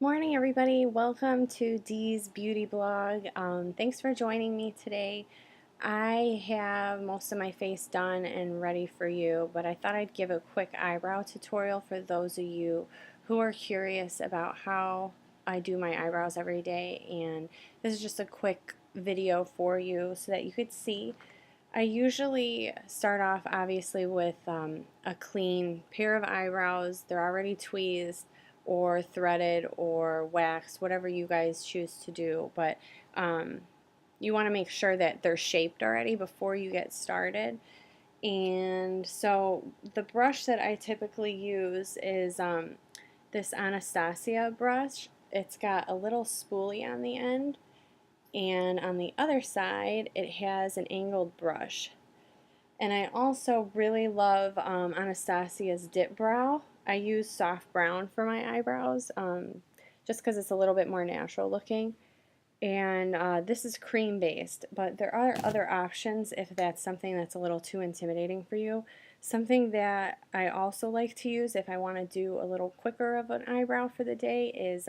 Morning, everybody. Welcome to Dee's Beauty Blog. Thanks for joining me today. I have most of my face done and ready for you, but I thought I'd give a quick eyebrow tutorial for those of you who are curious about how I do my eyebrows every day. And this is just a quick video for you so that you could see. I usually start off obviously with a clean pair of eyebrows. They're already tweezed or threaded or waxed, whatever you guys choose to do, but you want to make sure that they're shaped already before you get started. And so the brush that I typically use is this Anastasia brush. It's got a little spoolie on the end, and on the other side it has an angled brush. And I also really love Anastasia's Dip Brow. I use soft brown for my eyebrows just because it's a little bit more natural looking. And this is cream based, but there are other options if that's something that's a little too intimidating for you. Something that I also like to use if I want to do a little quicker of an eyebrow for the day is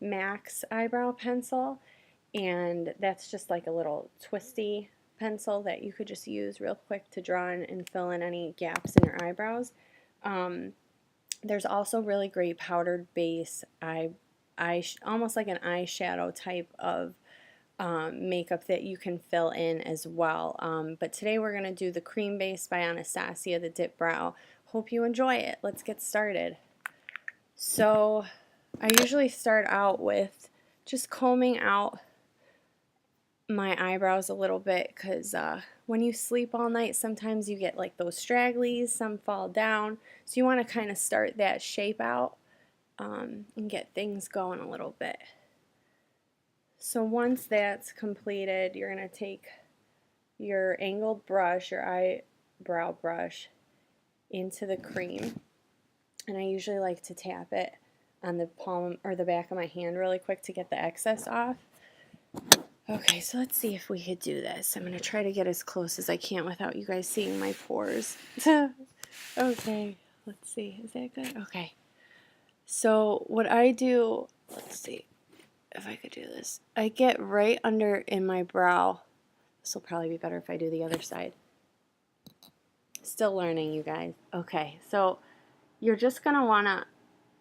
MAC's eyebrow pencil, and that's just like a little twisty pencil that you could just use real quick to draw in and fill in any gaps in your eyebrows. There's also really great powdered base almost like an eyeshadow type of makeup that you can fill in as well. But today we're going to do the Cream Base by Anastasia, the Dip Brow. Hope you enjoy it. Let's get started. So I usually start out with just combing out my eyebrows a little bit because when you sleep all night sometimes you get like those stragglies, some fall down, so you want to kind of start that shape out and get things going a little bit. So once that's completed, you're going to take your angled brush, your eyebrow brush, into the cream, and I usually like to tap it on the palm or the back of my hand really quick to get the excess off. Okay, so let's see if we could do this. I'm going to try to get as close as I can without you guys seeing my pores. Okay, let's see. Is that good? Okay. So what I do, let's see if I could do this. I get right under in my brow. This will probably be better if I do the other side. Still learning, you guys. Okay, so you're just going to want to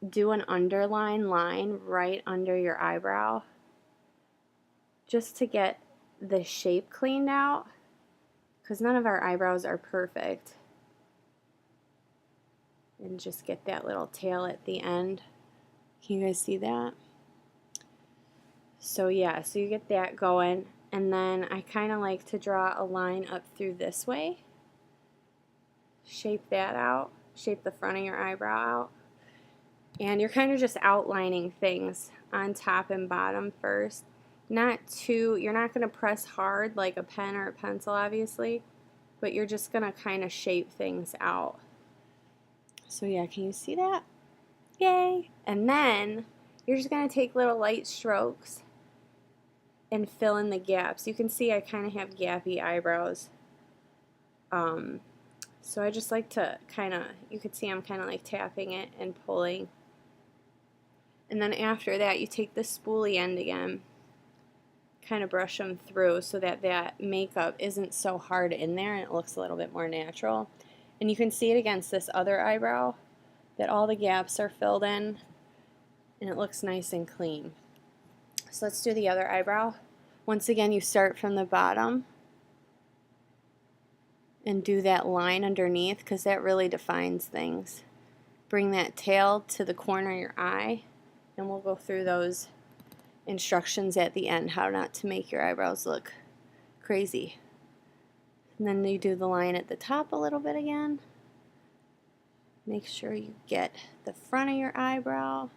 do an underline line right under your eyebrow, just to get the shape cleaned out, because none of our eyebrows are perfect. And just get that little tail at the end. Can you guys see that? So yeah, so you get that going, and then I kind of like to draw a line up through this way. Shape that out, shape the front of your eyebrow out. And you're kind of just outlining things on top and bottom first. You're not going to press hard like a pen or a pencil, obviously, but you're just going to kind of shape things out. So yeah, can you see that? Yay! And then you're just going to take little light strokes and fill in the gaps. You can see I kind of have gappy eyebrows. So I just like to you could see I'm kind of like tapping it and pulling. And then after that, you take the spoolie end again, kind of brush them through so that that makeup isn't so hard in there and it looks a little bit more natural. And you can see it against this other eyebrow that all the gaps are filled in and it looks nice and clean. So let's do the other eyebrow. Once again, you start from the bottom and do that line underneath because that really defines things. Bring that tail to the corner of your eye, and we'll go through those instructions at the end, how not to make your eyebrows look crazy. And then you do the line at the top a little bit again. Make sure you get the front of your eyebrow.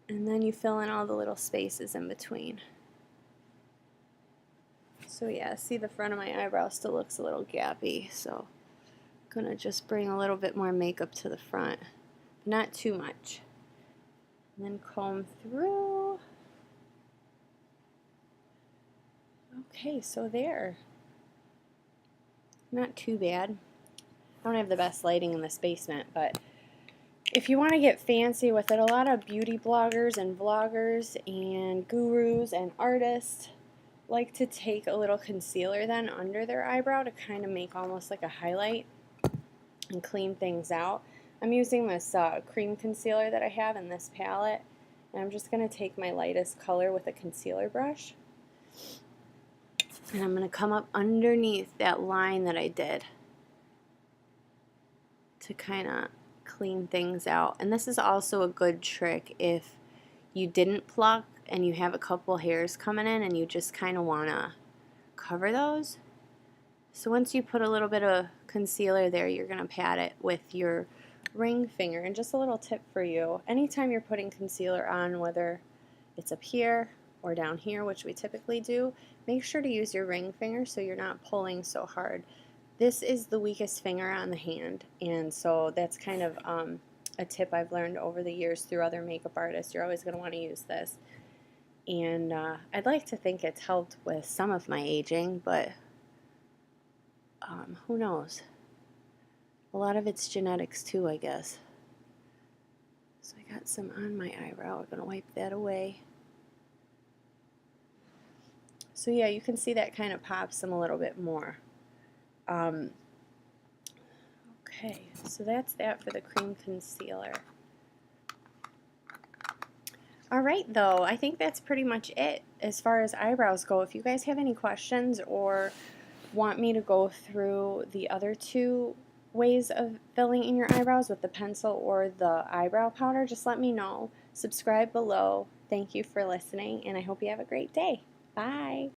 And then you fill in all the little spaces in between. So yeah, see, the front of my eyebrow still looks a little gappy, so I'm gonna just bring a little bit more makeup to the front, not too much. And then comb through. Okay, so there. Not too bad. I don't have the best lighting in this basement, but if you want to get fancy with it, a lot of beauty bloggers and vloggers and gurus and artists like to take a little concealer then under their eyebrow to kind of make almost like a highlight and clean things out. I'm using this cream concealer that I have in this palette, and I'm just going to take my lightest color with a concealer brush, and I'm going to come up underneath that line that I did to kind of clean things out. And this is also a good trick if you didn't pluck and you have a couple hairs coming in and you just kind of want to cover those. So once you put a little bit of concealer there, you're going to pat it with your ring finger. And just a little tip for you, anytime you're putting concealer on, whether it's up here or down here, which we typically do, make sure to use your ring finger so you're not pulling so hard. This is the weakest finger on the hand, and so that's kind of a tip I've learned over the years through other makeup artists. You're always going to want to use this. And I'd like to think it's helped with some of my aging, but who knows? A lot of it's genetics too, I guess. So I got some on my eyebrow. I'm going to wipe that away. So yeah, you can see that kind of pops them a little bit more. Okay, so that's that for the cream concealer. Alright though, I think that's pretty much it as far as eyebrows go. If you guys have any questions or want me to go through the other two ways of filling in your eyebrows with the pencil or the eyebrow powder, just let me know. Subscribe below. Thank you for listening, and I hope you have a great day. Bye!